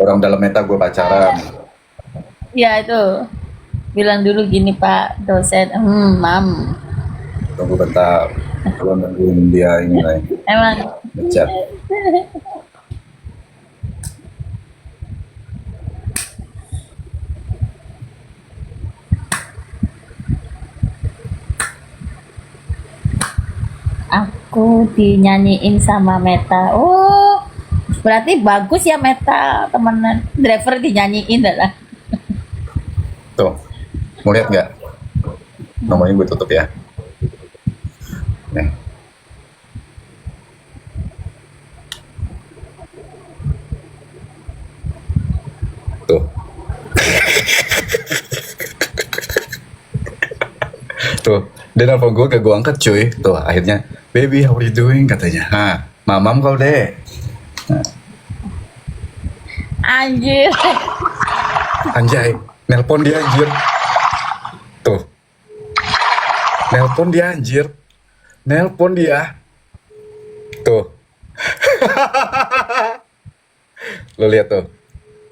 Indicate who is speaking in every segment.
Speaker 1: Orang dalam meta gue pacaran.
Speaker 2: Ya itu. Bilang dulu gini Pak dosen, mam.
Speaker 1: Tunggu bentar. Gue nungguin dia ini lah.
Speaker 2: Emang
Speaker 1: Ngechat.
Speaker 2: aku dinyanyiin sama Meta. Oh, berarti bagus ya Meta temenan. Driver dinyanyiin dah.
Speaker 1: Tuh. Mau lihat nggak? Nomornya gue tutup ya. Nih. Tuh. Tuh, dia nelfon gue, gak gue angkat cuy. Tuh, akhirnya, baby how are you doing? Katanya. Hah, mamam kau deh.
Speaker 2: Anjir.
Speaker 1: Anjay, nelpon dia anjir. Tuh. Nelpon dia anjir. Nelpon dia. Tuh. Lo lihat tuh.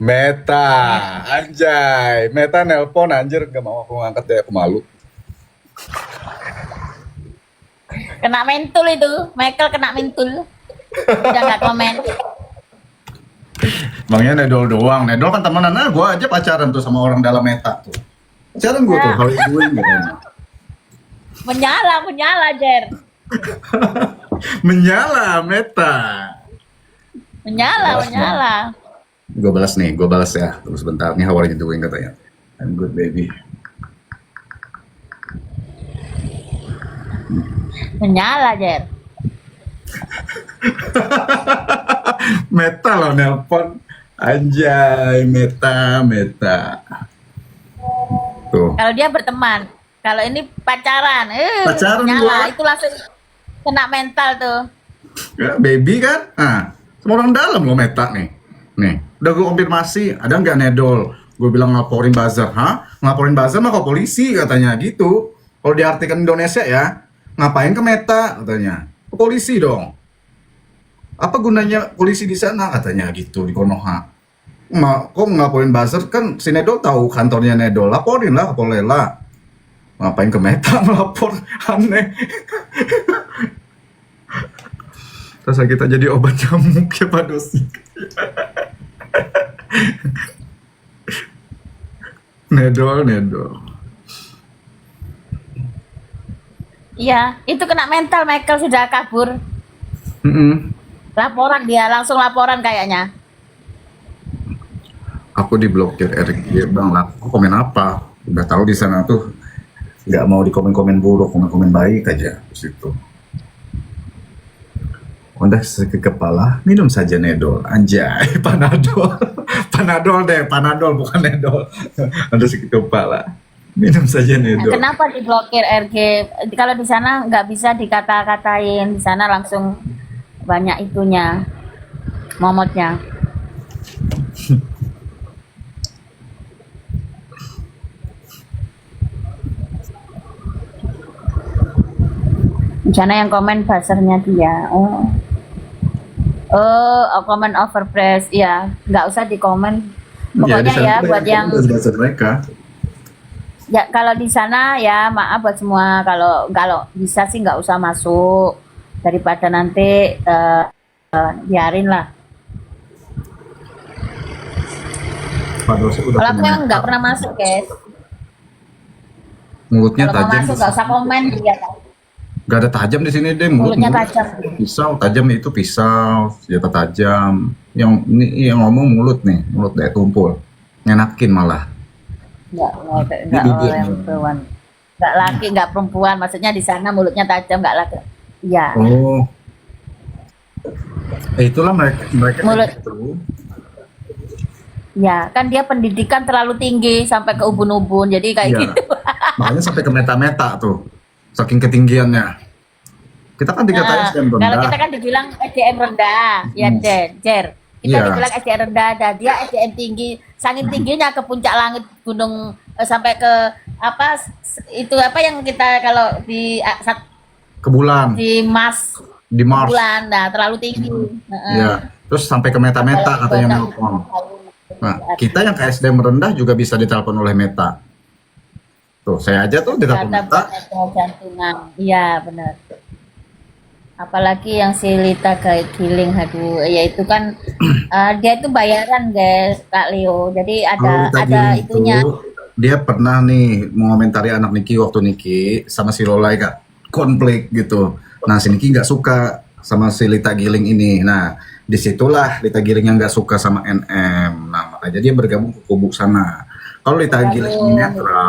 Speaker 1: Meta, anjay. Meta nelpon anjir, gak mau aku ngangkat deh, aku malu.
Speaker 2: Kena mentul itu. Michael kena mentul. Udah gak komen.
Speaker 1: Bangnya Nedol doang. Nedol kan temenan, gue aja pacaran tuh sama orang dalam meta tuh. Pacaran gue tuh, how you doing katanya.
Speaker 2: Menyala Jer.
Speaker 1: Menyala meta.
Speaker 2: Menyala.
Speaker 1: Gue balas ya. Terus sebentar, nih how are you doing katanya. I'm good baby.
Speaker 2: Menyala Jer.
Speaker 1: Meta loh nelpon. Anjay, meta. Tuh.
Speaker 2: Kalau dia berteman, kalau ini pacaran,
Speaker 1: Pacaran
Speaker 2: nyala,
Speaker 1: gua.
Speaker 2: itu langsung kena mental tuh.
Speaker 1: Ya, baby kan? Nah, semua orang dalam loh meta nih. Nih, udah gue konfirmasi, ada nggak Nedol? Gue bilang ngelaporin buzzer, ngelaporin buzzer mah ke polisi katanya gitu. Kalau diartikan Indonesia ya, ngapain ke meta katanya? Ke polisi dong. Apa gunanya polisi di sana katanya gitu di Konoha. Kok ngelaporin buzzer kan si Nedol tahu kantornya Nedol, laporin lah ke Polela. Ngapain ke meta melapor, aneh. Rasa kita jadi obat nyamuk ya Pak Dosi. Nedol.
Speaker 2: Iya, itu kena mental. Michael sudah kabur. Langsung laporan kayaknya.
Speaker 1: Aku diblokir RG bang lah. Aku komen apa? Udah tahu di sana tuh nggak mau di komen buruk, komen baik aja di situ. Udah sakit kepala, minum saja Nedol. Anjay, Panadol deh, Panadol bukan Nedol. Udah sakit kepala, minum saja Nedol.
Speaker 2: Kenapa diblokir RG? Kalau di sana nggak bisa dikata-katain, di sana langsung banyak itunya, momotnya. Di sana yang komen buzzernya dia. Komen overpress, ya nggak usah dikomen. Pokoknya ya buat yang
Speaker 1: mereka.
Speaker 2: Ya kalau di sana ya maaf buat semua, kalau bisa sih nggak usah masuk, daripada nanti biarin lah. Kalau aku memang nggak pernah masuk guys.
Speaker 1: Mulutnya
Speaker 2: Kalau mau
Speaker 1: tajam.
Speaker 2: masuk nggak usah komen dia.
Speaker 1: Gak ada tajam di sini deh,
Speaker 2: Mulutnya tajam.
Speaker 1: Pisau tajam itu pisau, senjata tajam. Yang ini yang ngomong mulut nih, mulut kayak tumpul, ngenakin malah.
Speaker 2: Nggak orang perempuan, nggak laki nggak perempuan, maksudnya di sana mulutnya tajam nggak laki. Iya.
Speaker 1: Oh, itulah mereka
Speaker 2: Mulut.
Speaker 1: itu.
Speaker 2: Ya kan dia pendidikan terlalu tinggi sampai ke ubun-ubun, jadi kayak gitu.
Speaker 1: Makanya sampai ke meta-meta tuh. Saking ketinggiannya. Kita kan dikatain SDM rendah.
Speaker 2: Kalau kita kan dibilang SDM rendah, ya Jer. Kita dibilang SDM rendah, dan dia SDM tinggi. Saking tingginya ke puncak langit gunung, sampai ke apa itu apa yang kita kalau di
Speaker 1: ke bulan.
Speaker 2: Di Mars.
Speaker 1: Di Mars.
Speaker 2: Bulan, nah terlalu tinggi.
Speaker 1: Iya. Terus sampai ke Meta-Meta
Speaker 2: apalagi
Speaker 1: katanya
Speaker 2: banyak
Speaker 1: nelpon. Nah,
Speaker 2: artis
Speaker 1: kita yang ke SDM rendah juga bisa ditelepon oleh Meta. Tuh, saya aja tuh ditelepon
Speaker 2: karena
Speaker 1: Meta.
Speaker 2: buat ada jantungan. Iya benar. Apalagi yang si Lita Giling, aduh, ya itu kan dia itu bayaran guys, Kak Leo. Jadi
Speaker 1: Kalau Lita
Speaker 2: ada
Speaker 1: Giling itu,
Speaker 2: itunya.
Speaker 1: dia pernah nih mengomentari anak Niki waktu Niki sama si Lolai kak konflik gitu. Nah si Niki nggak suka sama si Lita Giling ini. Nah disitulah Lita Giling yang nggak suka sama NM. Nah makanya dia bergabung ke kubu sana. Kalau Lita Giling ini
Speaker 2: Bergabung gitu.
Speaker 1: netral,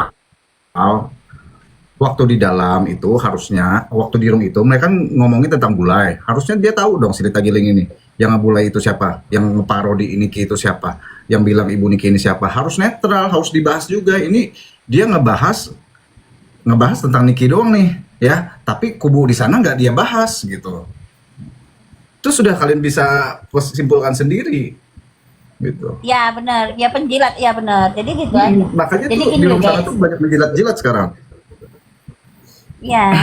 Speaker 1: waktu di dalam itu harusnya waktu di room itu mereka kan ngomongin tentang Bulai, harusnya dia tahu dong si Rita Giling ini yang ngebulai itu siapa, yang ngeparodi Niki itu siapa, yang bilang ibu Niki ini siapa, harus netral, harus dibahas juga. Ini dia ngebahas ngebahas tentang Niki doang nih ya, tapi kubu di sana nggak dia bahas gitu. Itu sudah kalian bisa simpulkan sendiri gitu.
Speaker 2: Ya benar, ya penjilat, ya benar. Jadi gitu aja.
Speaker 1: Makanya
Speaker 2: Jadi
Speaker 1: tuh di
Speaker 2: gini loh
Speaker 1: room sana
Speaker 2: guys,
Speaker 1: tuh banyak menjilat-jilat sekarang.
Speaker 2: ya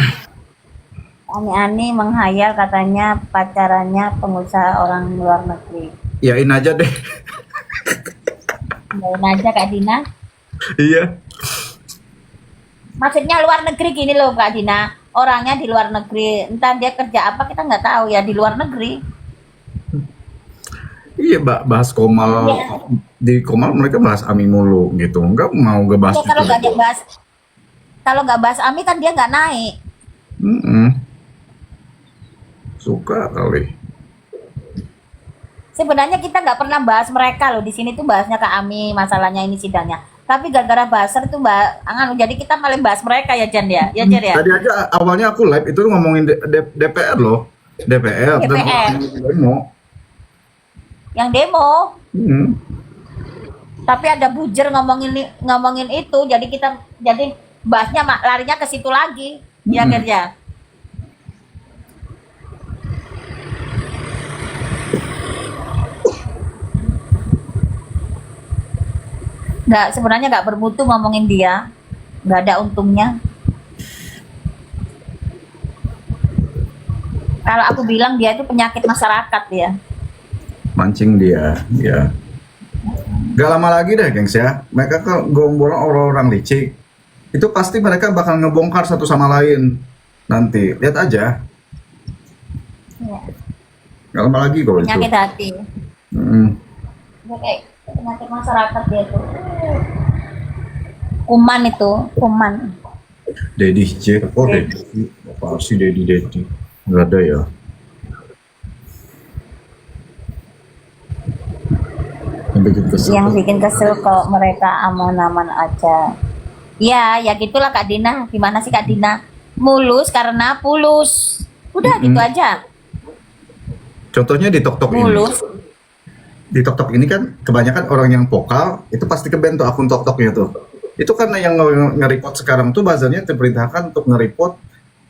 Speaker 2: Ani-Ani menghayal katanya pacarannya pengusaha orang luar negeri.
Speaker 1: Yain aja deh.
Speaker 2: Main aja Kak Dina.
Speaker 1: Iya.
Speaker 2: Maksudnya luar negeri gini loh Kak Dina. Orangnya di luar negeri. Entah dia kerja apa kita nggak tahu ya di luar negeri.
Speaker 1: Iya, bahas Komal
Speaker 2: Iya.
Speaker 1: di Komal mereka bahas Ami mulu gitu. Enggak mau ngebahas
Speaker 2: Ya,
Speaker 1: itu.
Speaker 2: kalau nggak bahas Ami kan dia nggak naik.
Speaker 1: Mm-mm. Suka kali.
Speaker 2: Sebenarnya kita nggak pernah bahas mereka loh. Di sini tuh bahasnya Kak Ami, masalahnya ini sidangnya. Tapi gara-gara bahaser tuh jadi kita malah bahas mereka ya Jan ya. Ya Jan ya.
Speaker 1: Tadi aja awalnya aku live itu ngomongin DPR loh. DPR dan
Speaker 2: DPR.
Speaker 1: demo.
Speaker 2: Yang demo.
Speaker 1: Hmm.
Speaker 2: Tapi ada bujer ngomongin itu. Jadi bahasnya larinya ke situ lagi. Ya
Speaker 1: Mm-mm.
Speaker 2: kerja. Sebenarnya nggak bermutu ngomongin dia. Nggak ada untungnya. Kalau aku bilang dia itu penyakit masyarakat ya.
Speaker 1: Mancing dia, ya. Gak lama lagi deh, gengs ya. Mereka ke gombolan orang-orang licik. Itu pasti mereka bakal ngebongkar satu sama lain. Nanti, lihat aja.
Speaker 2: Ya.
Speaker 1: Gak lama lagi kok itu.
Speaker 2: Penyakit hati.
Speaker 1: Mm.
Speaker 2: Dia kayak penyakit masyarakat dia tuh. Kuman itu, kuman.
Speaker 1: Dedi J, oh Dedi, apa sih Dedi nggak ada ya. Yang bikin kesel.
Speaker 2: Yang bikin kesel kok mereka aman-aman aja. Ya gitulah Kak Dina. Gimana sih Kak Dina? Mulus karena pulus. Udah gitu aja.
Speaker 1: Contohnya di TokTok ini.
Speaker 2: Mulus.
Speaker 1: Di TokTok ini kan kebanyakan orang yang vokal itu pasti keban tuh akun TokToknya tuh. Itu karena yang nge-report sekarang tuh buzzernya diperintahkan untuk nge-report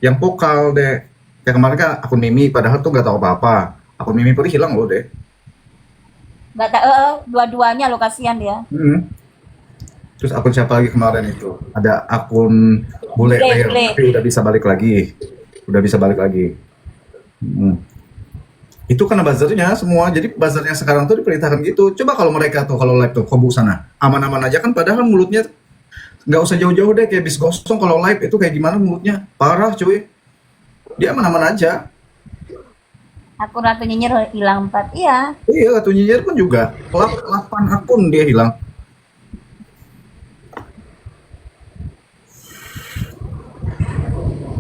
Speaker 1: yang vokal deh. Yang kemarin kan akun Mimi padahal tuh nggak tahu apa-apa. Akun Mimi pun hilang loh deh.
Speaker 2: Nggak tahu, dua-duanya lo kasihan dia.
Speaker 1: Hmm. Terus akun siapa lagi kemarin itu? Ada akun Bule Leo,
Speaker 2: Bule.
Speaker 1: tapi udah bisa balik lagi. Udah bisa balik lagi. Hmm. Itu karena buzzernya semua. Jadi buzzernya sekarang tuh diperintahkan gitu. Coba kalau mereka tuh kalau live tuh kubu sana aman-aman aja kan padahal mulutnya nggak usah jauh-jauh deh kayak bis gosong kalau live itu kayak gimana mulutnya. Parah cuy. Dia aman-aman aja.
Speaker 2: Akun Ratu Nyinyir hilang 4. Iya.
Speaker 1: Iya, Ratu Nyinyir pun juga. 8 akun dia hilang.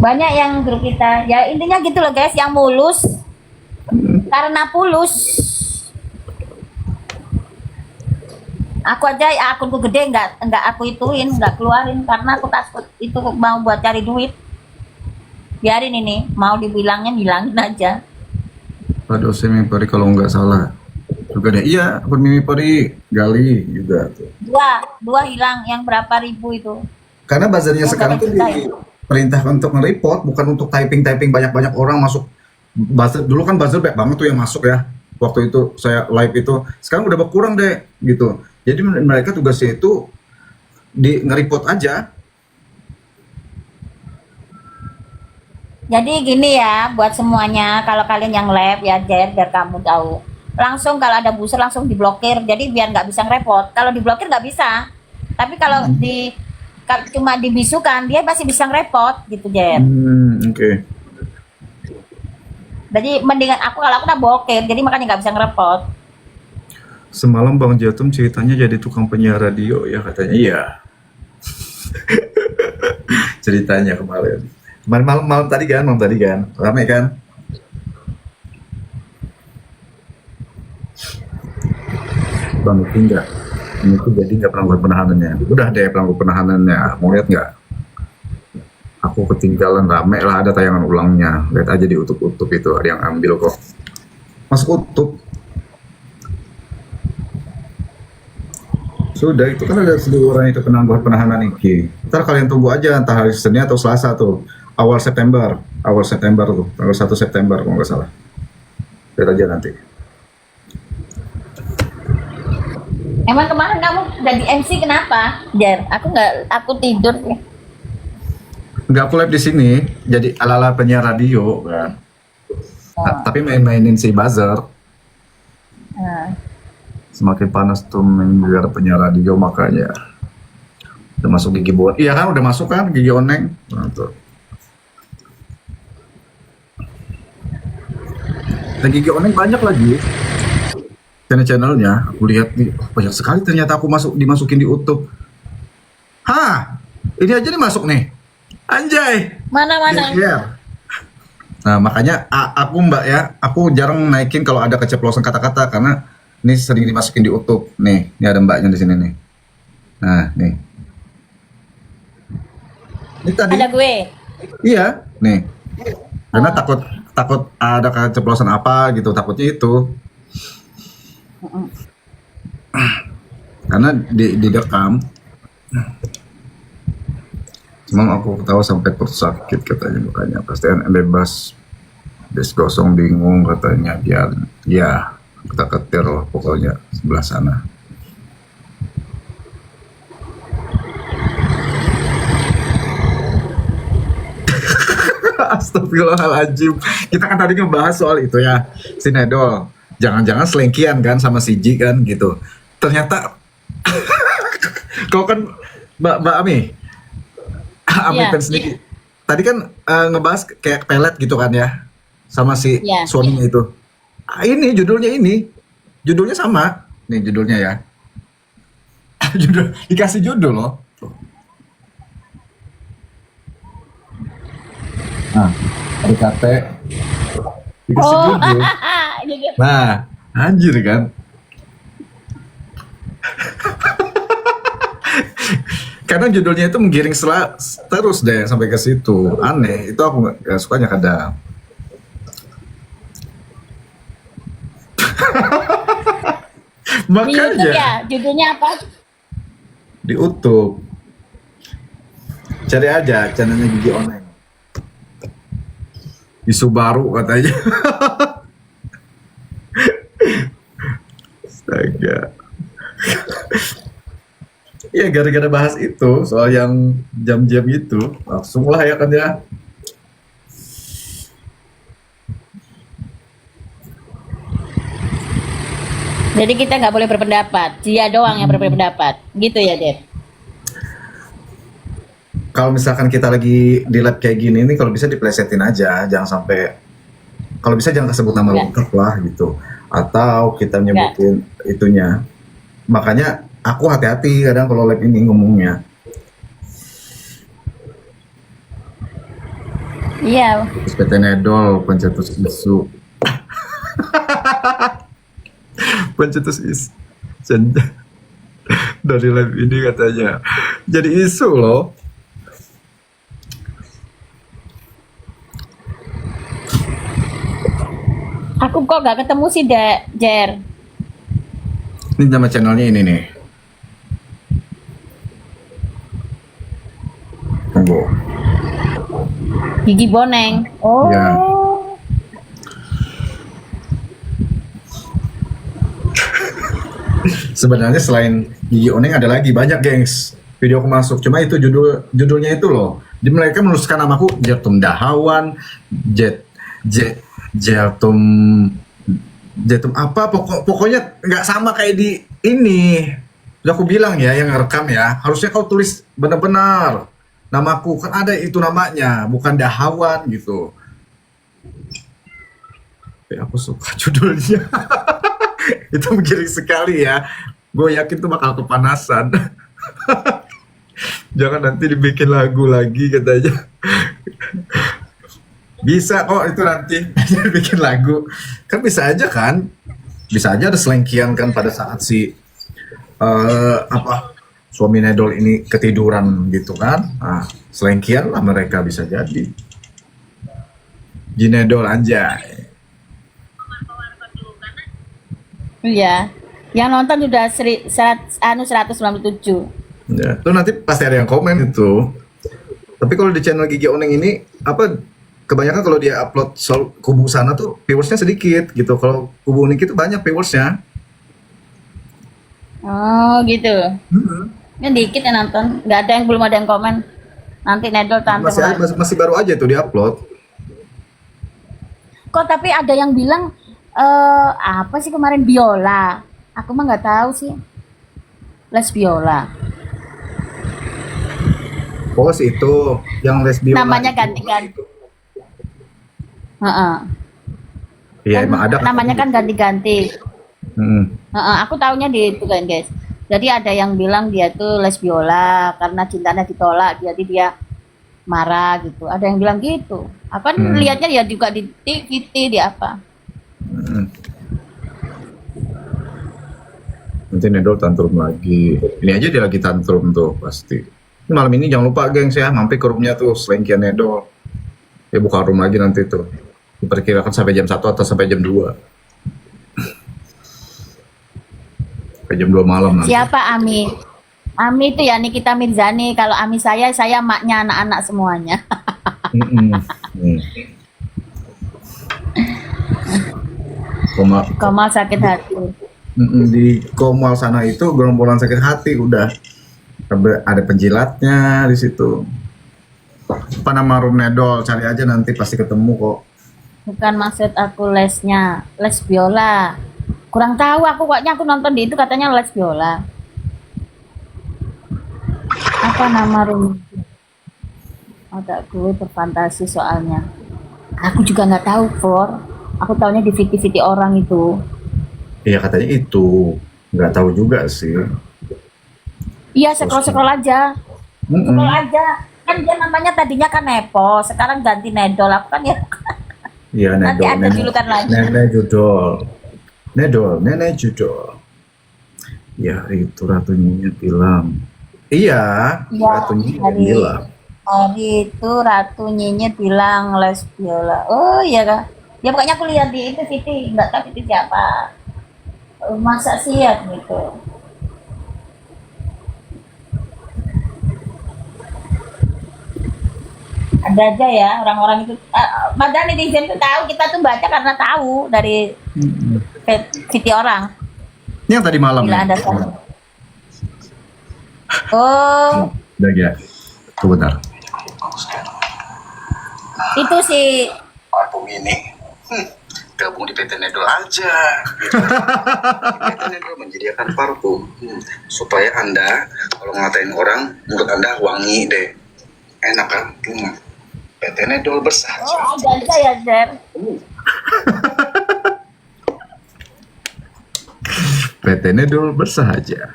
Speaker 2: Banyak yang grup kita. Ya intinya gitu loh guys, yang mulus karena pulus. Aku aja akunku gede nggak aku ituin, nggak keluarin karena aku takut itu mau buat cari duit. Biarin ini, mau dibilangnya bilangin aja.
Speaker 1: Pada Mimi Pari kalau nggak salah. Juga deh. Iya, akun Mimi Pari Gali juga.
Speaker 2: Dua hilang, yang berapa ribu itu?
Speaker 1: Karena buzzernya
Speaker 2: Yang
Speaker 1: sekarang tuh
Speaker 2: berapa juta ya?
Speaker 1: diperintahkan untuk nge-report, bukan untuk typing banyak-banyak orang masuk. Buzzer dulu kan buzzer banyak banget tuh yang masuk ya. Waktu itu saya live itu, sekarang udah berkurang deh gitu. Jadi mereka tugasnya itu di nge-report aja.
Speaker 2: Jadi gini ya, buat semuanya, kalau kalian yang lab ya Jer, biar kamu tahu. langsung kalau ada buzzer langsung diblokir. Jadi biar nggak bisa ngerepot. Kalau diblokir nggak bisa. Tapi kalau cuma dibisukan dia masih bisa ngerepot gitu, Jer.
Speaker 1: Oke.
Speaker 2: Jadi mendingan kalau aku udah blokir, jadi makanya nggak bisa ngerepot.
Speaker 1: Semalam Bang Jatum ceritanya jadi tukang penyiar radio ya katanya. Iya. Ceritanya kemarin. Malam tadi kan, ramai kan? Bang itu enggak, ini tuh jadi nggak pelanggar penahanannya. Udah deh pelanggar penahanannya, mau lihat nggak? Aku ketinggalan, rame lah, ada tayangan ulangnya. Lihat aja di utup-utup itu, ada yang ambil kok. Masuk utup. Sudah, itu kan ada seluruh orang itu penangguhan penahanan iki. Ntar kalian tunggu aja, entah hari Senin atau Selasa tuh. Awal September tuh, tanggal 1 September kalau nggak salah. Lihat aja nanti.
Speaker 2: Emang kemarin kamu jadi MC kenapa, Jer? Aku tidur.
Speaker 1: Nggak aku live di sini, jadi ala-ala penyiar radio kan. Tapi mainin si buzzer. Semakin panas tuh mengejar penyiar radio, makanya udah masuk gigi bon. Iya kan, udah masuk kan gigi oneng. Nah, tuh. Dan gigi oneng banyak lagi channel-channelnya. Aku lihat nih, banyak sekali ternyata aku dimasukin di YouTube. Hah, ini aja nih masuk nih. Anjay.
Speaker 2: Mana?
Speaker 1: Yeah. Nah makanya aku Mbak ya, aku jarang naikin kalau ada keceplosan kata-kata karena ini sering dimasukin di YouTube. Nih, ini ada Mbaknya di sini nih. Nah, nih. Ini tadi.
Speaker 2: Ada gue.
Speaker 1: Iya, nih. Karena takut ada keceplosan apa gitu, takutnya itu. Karena direkam. Cuma aku tahu sampai perut sakit katanya, makanya pasti bebas. Des gosong bingung katanya, biar ya kita ketir loh pokoknya sebelah sana. Astagfirullahaladzim. Kita kan tadi ngebahas soal itu ya, sinedol. Jangan-jangan selengkian kan sama si Ji kan gitu. Ternyata kau kan Mbak Ami fans nih. Tadi kan ngebahas kayak pelet gitu kan ya, sama si suaminya itu. Ini judulnya sama. Nih judulnya ya. Dikasih judul loh. Nah, DKT dikasih judul. Nah, anjir kan. Karena judulnya itu menggiring terus deh sampai ke situ. Aneh, itu aku nggak sukanya kadang. Makanya.
Speaker 2: Di YouTube ya, judulnya apa?
Speaker 1: Di YouTube. Cari aja channelnya Gigi Oneng. Isu baru katanya. Astaga. Iya, gara-gara bahas itu soal yang jam-jam itu, langsung lah ya kan ya.
Speaker 2: Jadi kita nggak boleh berpendapat, dia doang yang berpendapat, gitu ya, Dep?
Speaker 1: Kalau misalkan kita lagi di lab kayak gini nih, kalau bisa diplesetin aja, jangan sampai, kalau bisa jangan sebut nama lengkap lah gitu, atau kita nyebutin itunya. Makanya aku hati-hati kadang kalau lab ini ngomongnya.
Speaker 2: Iya.
Speaker 1: PT Nedol, pencetus isu. Pencetus isu. Dari lab ini katanya. Jadi isu loh.
Speaker 2: Aku kok gak ketemu sih, Jer.
Speaker 1: Ini nama channelnya ini nih. Tunggu.
Speaker 2: Gigi Boneng. Oh.
Speaker 1: Ya. Sebenarnya selain Gigi Oneng ada lagi banyak, gengs. Video aku masuk, cuma itu judulnya itu loh. Jadi mereka menuliskan namaku Jertum Dahawan, Jertum Jatuh apa pokoknya nggak sama kayak di ini. Udah aku bilang ya yang ngerekam ya, harusnya kau tulis benar-benar namaku, kan ada itu namanya, bukan Dahawan gitu. Tapi aku suka judulnya. Itu menggiring sekali ya. Gue yakin tuh bakal kepanasan. Jangan nanti dibikin lagu lagi katanya. Bisa kok itu nanti bikin lagu. Kan bisa aja kan? Bisa aja ada selengkian kan pada saat si suami Nedol ini ketiduran gitu kan. Nah, selengkian lah mereka bisa jadi. Jinedol anjay.
Speaker 2: Iya. Yang nonton udah 197.
Speaker 1: Ya, tuh nanti pasti ada yang komen itu. Tapi kalau di channel Gigi Oneng ini kebanyakan kalau dia upload soal kubu sana tuh viewersnya sedikit gitu. Kalau kubu Niki tuh banyak viewersnya.
Speaker 2: Oh gitu. Yang dikit yang nonton, nggak ada yang belum ada yang komen. Nanti Nedol tante.
Speaker 1: Masih baru aja tuh dia upload.
Speaker 2: Kok tapi ada yang bilang apa sih kemarin biola? Aku mah nggak tahu sih. Les biola.
Speaker 1: Oh sih itu yang les biola.
Speaker 2: Namanya ganti-ganti. Heeh.
Speaker 1: Iya
Speaker 2: Kan
Speaker 1: emang ada.
Speaker 2: namanya kan ganti-ganti. Aku taunya di itu kan guys. Jadi ada yang bilang dia tuh les biola karena cintanya ditolak, jadi dia marah gitu. Ada yang bilang gitu. Apa lihatnya ya juga di TV di apa?
Speaker 1: Nanti Nedol tantrum lagi. Ini aja dia lagi tantrum tuh pasti. Ini malam ini jangan lupa gengs ya, mampir ke roomnya tuh selengkian Nedol. Ya buka room lagi nanti tuh. Diperkirakan sampai jam 1 atau sampai jam 2. Sampai jam 2 malam nanti.
Speaker 2: Siapa Ami? Ami itu ya Nikita Mirzani. Kalau Ami saya maknya anak-anak semuanya. Komal sakit hati.
Speaker 1: Di Komal sana itu gerombolan sakit hati udah. Ada penjilatnya di situ. Apa nama room Nedol? Cari aja nanti pasti ketemu kok.
Speaker 2: Bukan maksud aku lesnya, les biola. Kurang tahu aku koknya aku nonton di itu katanya les biola. Apa nama room? Ada gue berfantasi soalnya. Aku juga nggak tahu, For. Aku taunya di VT orang itu.
Speaker 1: Iya katanya itu. Nggak tahu juga sih.
Speaker 2: Iya, scroll aja. Scroll aja. Kan dia namanya tadinya kan Nepo, sekarang ganti Nedol. Aku kan ya.
Speaker 1: Iya,
Speaker 2: Nanti ada julukan lagi.
Speaker 1: Nenek Judol. Nenek Judol. Ya, itu Ratu Nyinyir bilang. Iya, Ratu Nyinyir bilang.
Speaker 2: Hari itu Ratu Nyinyir bilang les biola. Oh iya kak. Ya pokoknya aku lihat di itu Siti, nggak tahu itu siapa. Masa sih ya gitu. Ada aja ya orang-orang itu. Padahal netizen tuh tahu, kita tuh baca karena tahu dari Siti orang.
Speaker 1: Ini yang tadi malam.
Speaker 2: Bila Anda tahu. Oh.
Speaker 1: Udah ya. Tunggu bentar.
Speaker 2: Itu si
Speaker 1: Parfum ini gabung di PT Nedol aja. PT Nedol menyediakan parfum supaya Anda kalau ngatain orang menurut Anda wangi deh, enak kan? PT Nedol bersahaja.
Speaker 2: Oh, ada ya Zer.
Speaker 1: PT Nedol bersahaja.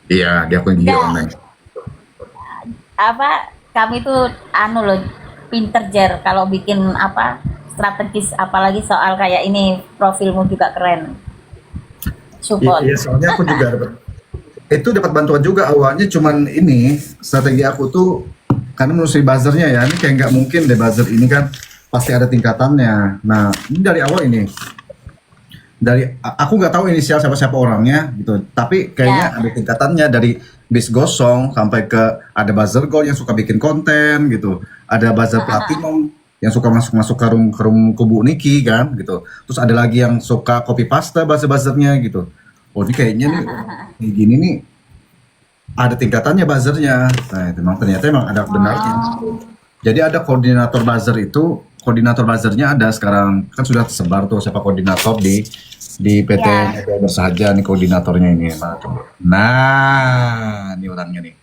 Speaker 1: Iya, dia akun Gigi Oneng.
Speaker 2: Apa kami tuh anu loh pinter Jer kalau bikin apa strategis, apalagi soal kayak ini profilmu juga keren. Support.
Speaker 1: Iya, soalnya aku juga dapat bantuan juga awalnya, cuman ini strategi aku tuh karena menurut buzzernya ya, ini kayak nggak mungkin deh buzzer ini kan pasti ada tingkatannya. Nah ini dari awal ini aku nggak tahu inisial siapa orangnya gitu, tapi kayaknya ada tingkatannya dari bis gosong sampai ke ada buzzer gold yang suka bikin konten gitu, ada buzzer platinum yang suka masuk ke room kubu Niki kan gitu, terus ada lagi yang suka copy paste buzzernya gitu. Oh ini kayaknya nih kayak gini nih ada tingkatannya buzzernya. Nah itu ternyata emang ada benarnya. Jadi ada koordinator buzzer itu koordinator buzzernya ada sekarang, kan sudah tersebar tuh siapa koordinator di PT
Speaker 2: Ya.
Speaker 1: Bersahaja nih koordinatornya ini. Nah, coba. Nah, ini orangnya nih.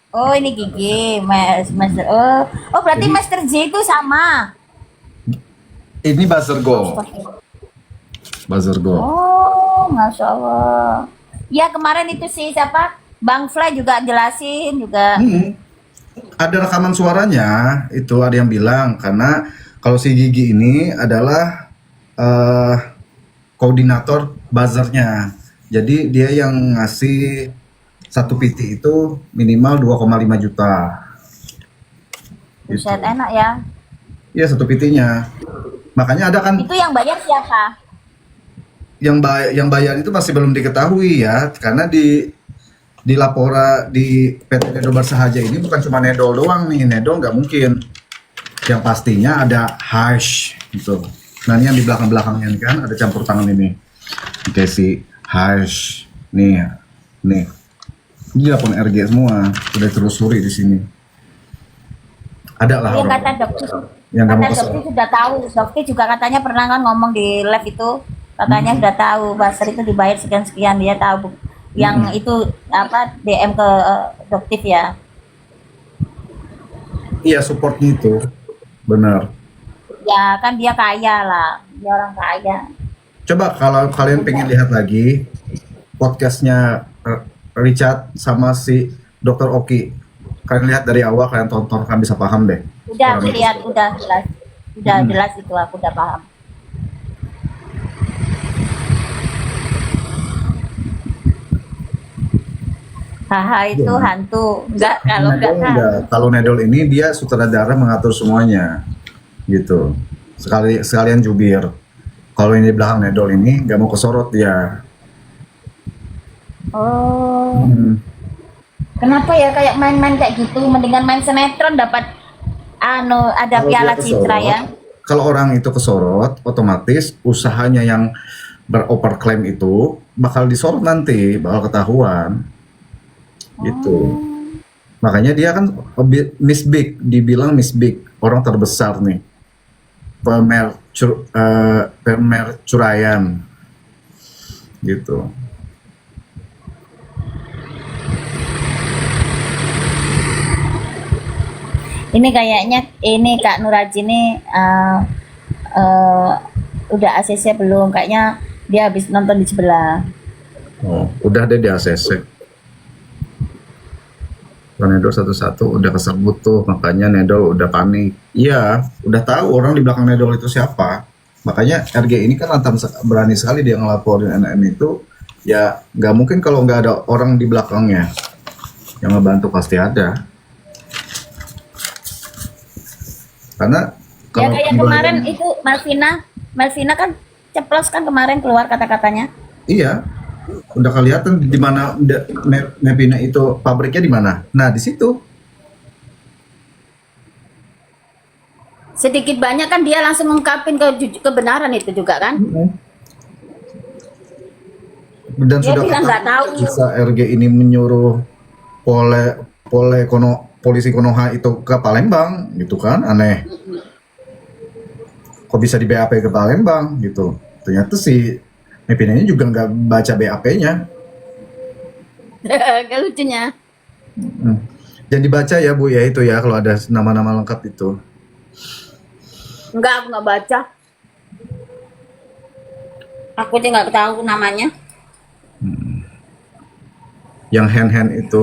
Speaker 2: Oh, ini Gigi, Master. Oh, berarti
Speaker 1: Jadi
Speaker 2: Master J itu sama.
Speaker 1: ini buzzer go, buzzer go.
Speaker 2: Oh, Masya Allah. Ya, kemarin itu sih siapa? Bang Fly juga jelasin juga.
Speaker 1: Hmm. Ada rekaman suaranya, itu ada yang bilang karena kalau si Gigi ini adalah eh, koordinator buzzernya. Jadi dia yang ngasih satu PT itu minimal 2,5 juta. Gitu.
Speaker 2: Buset, enak ya.
Speaker 1: Iya satu PT-nya. Makanya ada kan
Speaker 2: Itu yang bayar siapa?
Speaker 1: yang bayar itu masih belum diketahui ya, karena di lapora di PT Nedol Bersahaja ini bukan cuma Nedol doang nih, Nedol nggak mungkin. Yang pastinya ada hash gitu. Nah ini yang di belakang-belakangnya ini kan ada campur tangan ini. Oke si hash nih, nih. Ini pun RG semua, sudah telusuri di sini. Ada lah
Speaker 2: Yang
Speaker 1: orang
Speaker 2: kata dokter,
Speaker 1: yang nggak
Speaker 2: kata
Speaker 1: mau kesel.
Speaker 2: dokter sudah tahu. Dokter juga katanya pernah kan ngomong di live itu, katanya sudah tahu Basar itu dibayar sekian-sekian, dia tahu. Yang itu apa DM ke dokter ya.
Speaker 1: Iya supportnya itu, benar.
Speaker 2: Ya kan dia kaya lah, dia orang kaya.
Speaker 1: Coba kalau kalian pengen lihat lagi podcastnya Richard sama si Dr. Oki, kalian lihat dari awal, kalian tonton, kalian bisa paham deh.
Speaker 2: Udah
Speaker 1: Orang itu.
Speaker 2: lihat, udah jelas, udah jelas itu aku udah paham. Haha itu
Speaker 1: Iya.
Speaker 2: hantu, enggak kalau
Speaker 1: Nedol
Speaker 2: enggak
Speaker 1: enggak. Kalau Nedol ini dia sutradara mengatur semuanya, gitu. Sekalian jubir. Kalau ini di belakang Nedol ini nggak mau kesorot dia.
Speaker 2: Oh,
Speaker 1: Hmm.
Speaker 2: kenapa ya kayak main-main kayak gitu? Mendingan main sinetron dapat ada
Speaker 1: Kalau
Speaker 2: piala
Speaker 1: dia
Speaker 2: citra
Speaker 1: kesorot,
Speaker 2: ya.
Speaker 1: kalau orang itu kesorot, otomatis usahanya yang beroverclaim itu bakal disorot nanti, bakal ketahuan, gitu. Makanya dia kan Miss Big, dibilang Miss Big, orang terbesar nih, pemer curayan, gitu.
Speaker 2: Ini kayaknya ini Kak Nuraji ini udah ACC belum? Kayaknya dia habis nonton di sebelah.
Speaker 1: Oh, udah deh di ACC. Nedol satu-satu udah kesebut tuh, makanya Nedol udah panik. Iya, udah tahu orang di belakang Nedol itu siapa. Makanya RG ini kan berani sekali dia ngelaporin NM itu. Ya nggak mungkin kalau nggak ada orang di belakangnya yang ngebantu, pasti ada. Karena
Speaker 2: Ya
Speaker 1: kalau
Speaker 2: kayak kemarin itu Malvina kan ceplos kan kemarin keluar kata-katanya.
Speaker 1: iya, udah kelihatan di mana Nepina itu pabriknya di mana. Nah di situ.
Speaker 2: Sedikit banyak kan dia langsung ngungkapin kebenaran itu juga kan.
Speaker 1: Dan
Speaker 2: Dia
Speaker 1: sudah
Speaker 2: bilang nggak tahu.
Speaker 1: bisa RG ini menyuruh polisi Konoha itu ke Palembang gitu kan, aneh. Kok bisa di BAP ke Palembang gitu. Ternyata si Nepina ini juga nggak baca BAP-nya.
Speaker 2: Gak lucunya.
Speaker 1: Jangan dibaca ya Bu ya, itu ya kalau ada nama-nama lengkap itu.
Speaker 2: Enggak, aku nggak baca. Aku aja nggak tahu namanya.
Speaker 1: Yang hand-hand itu